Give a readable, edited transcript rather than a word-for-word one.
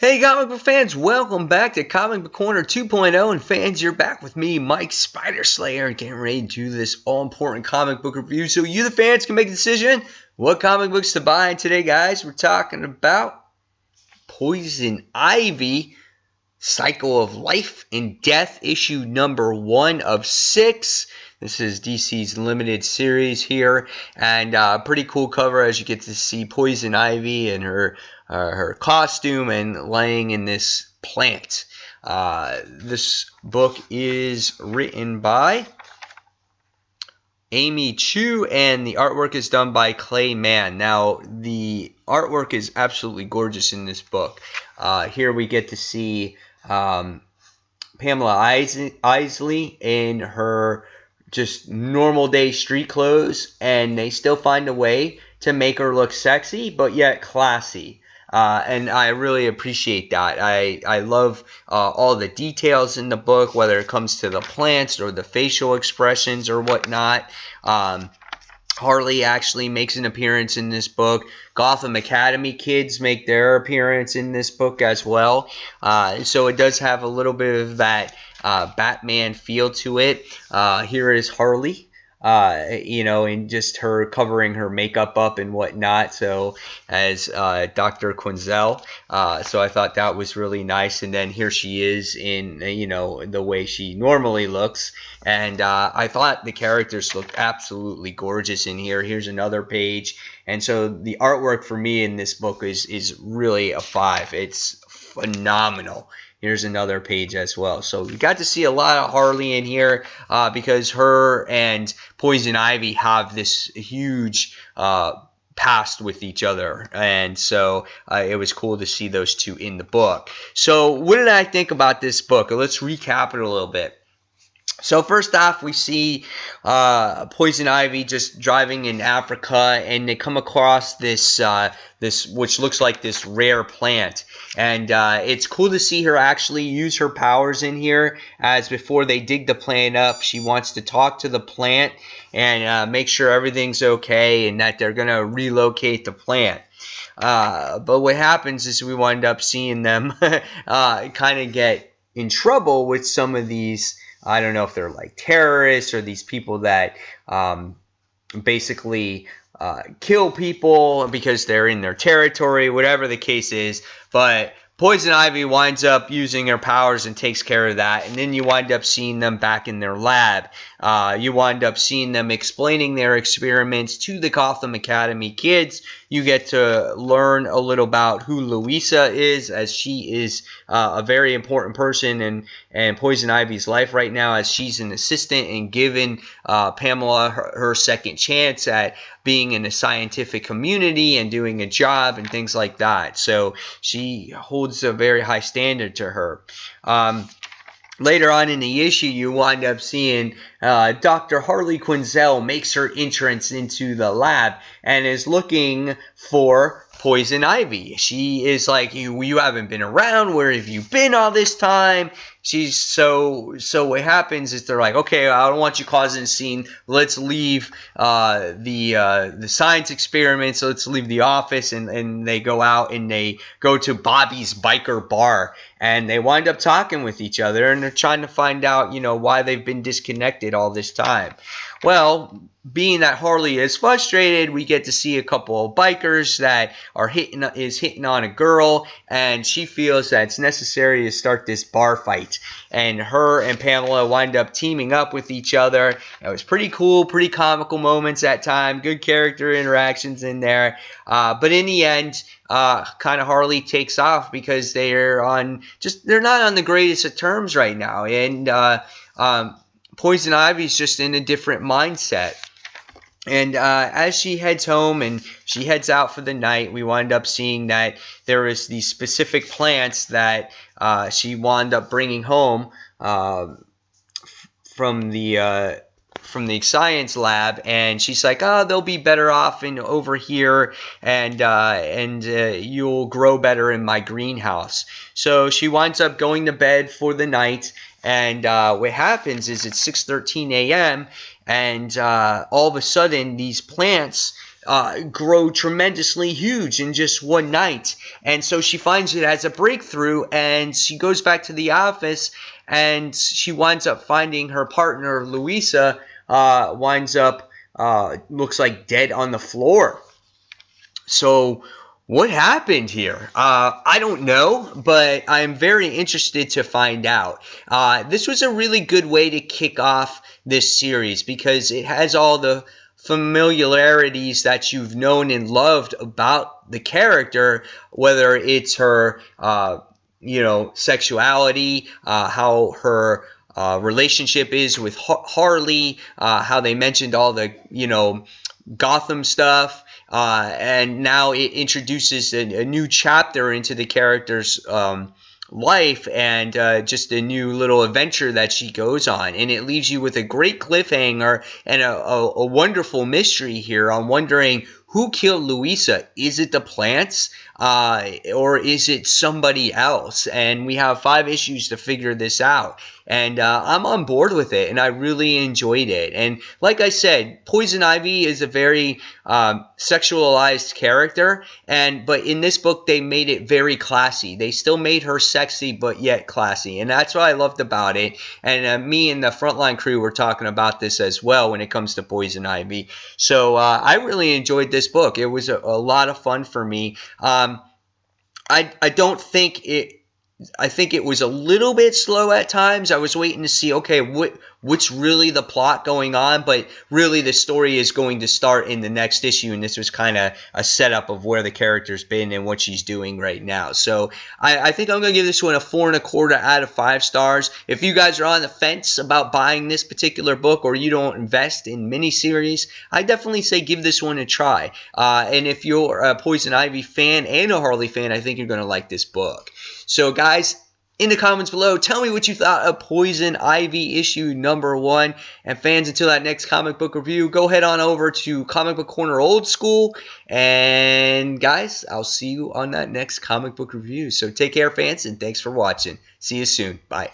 Hey comic book fans, welcome back to Comic Book Corner 2.0, and fans, you're back with me, Mike Spider Slayer, getting ready to do this all-important comic book review so you the fans can make a decision what comic books to buy. And today, guys, we're talking about Poison Ivy, Cycle of Life and Death, issue number 1 of 6. This is DC's limited series here, and pretty cool cover as you get to see Poison Ivy and her costume and laying in this plant. This book is written by Amy Chu, and the artwork is done by Clay Mann. Now, the artwork is absolutely gorgeous in this book. Here we get to see Pamela Isley in her just normal day street clothes, and they still find a way to make her look sexy, but yet classy. And I really appreciate that. I love all the details in the book, whether it comes to the plants or the facial expressions or whatnot. Harley actually makes an appearance in this book. Gotham Academy kids make their appearance in this book as well. So it does have a little bit of that Batman feel to it. Here is Harley. And just her covering her makeup up and whatnot, so as Dr. Quinzel. So I thought that was really nice. And then here she is in, the way she normally looks. And I thought the characters looked absolutely gorgeous in here. Here's another page. And so the artwork for me in this book is really a 5. It's phenomenal. Here's another page as well. So we got to see a lot of Harley in here because her and Poison Ivy have this huge past with each other. And so it was cool to see those two in the book. So what did I think about this book? Let's recap it a little bit. So first off, we see Poison Ivy just driving in Africa, and they come across this which looks like this rare plant. And it's cool to see her actually use her powers in here, as before they dig the plant up, she wants to talk to the plant and make sure everything's okay and that they're going to relocate the plant. But what happens is we wind up seeing them kind of get in trouble with some of these, I don't know if they're like terrorists or these people that basically kill people because they're in their territory, whatever the case is. But Poison Ivy winds up using her powers and takes care of that. And then you wind up seeing them back in their lab. You wind up seeing them explaining their experiments to the Gotham Academy kids. You get to learn a little about who Louisa is, as she is a very important person in Poison Ivy's life right now, as she's an assistant and giving Pamela her second chance at being in a scientific community and doing a job and things like that. So she holds a very high standard to her. Later on in the issue, you wind up seeing Dr. Harley Quinzel makes her entrance into the lab and is looking for Poison Ivy. She is like, you haven't been around. Where have you been all this time? She's so what happens is they're like, okay, I don't want you causing a scene. Let's leave the science experiments. Let's leave the office, and they go out and they go to Bobby's biker bar, and they wind up talking with each other, and they're trying to find out, why they've been disconnected all this time. Well, being that Harley is frustrated, we get to see a couple of bikers that are hitting on a girl, and she feels that it's necessary to start this bar fight. And her and Pamela wind up teaming up with each other. It was pretty cool, pretty comical moments at time, good character interactions in there. But in the end, kind of Harley takes off because they're not on the greatest of terms right now, and Poison Ivy's just in a different mindset. And as she heads home and she heads out for the night, we wind up seeing that there is these specific plants that she wound up bringing home from the science lab, and she's like, oh, they'll be better off over here, and you'll grow better in my greenhouse. So she winds up going to bed for the night, and what happens is it's 6:13 a.m., and all of a sudden these plants grow tremendously huge in just one night. And so she finds it as a breakthrough, and she goes back to the office, and she winds up finding her partner, Louisa, winds up, looks like dead on the floor. So what happened here? I don't know, but I'm very interested to find out. This was a really good way to kick off this series because it has all the familiarities that you've known and loved about the character, whether it's her, sexuality, how her relationship is with Harley, how they mentioned all the, Gotham stuff, and now it introduces a new chapter into the character's life, and just a new little adventure that she goes on, and it leaves you with a great cliffhanger and a wonderful mystery here on wondering who killed Louisa. Is it the plants, or is it somebody else? And we have 5 issues to figure this out. And I'm on board with it, and I really enjoyed it. And like I said, Poison Ivy is a very sexualized character, but in this book they made it very classy. They still made her sexy, but yet classy, and that's what I loved about it. And me and the Frontline crew were talking about this as well when it comes to Poison Ivy. So I really enjoyed this book. It was a lot of fun for me. I don't think it. I think it was a little bit slow at times. I was waiting to see, okay, what's really the plot going on, but really the story is going to start in the next issue, and this was kind of a setup of where the character's been and what she's doing right now. So I think I'm going to give this one a 4.25 out of 5 stars. If you guys are on the fence about buying this particular book, or you don't invest in miniseries, I definitely say give this one a try. And if you're a Poison Ivy fan and a Harley fan, I think you're going to like this book. So guys, in the comments below, tell me what you thought of Poison Ivy issue number 1. And fans, until that next comic book review, go head on over to Comic Book Corner Old School. And guys, I'll see you on that next comic book review. So take care, fans, and thanks for watching. See you soon. Bye.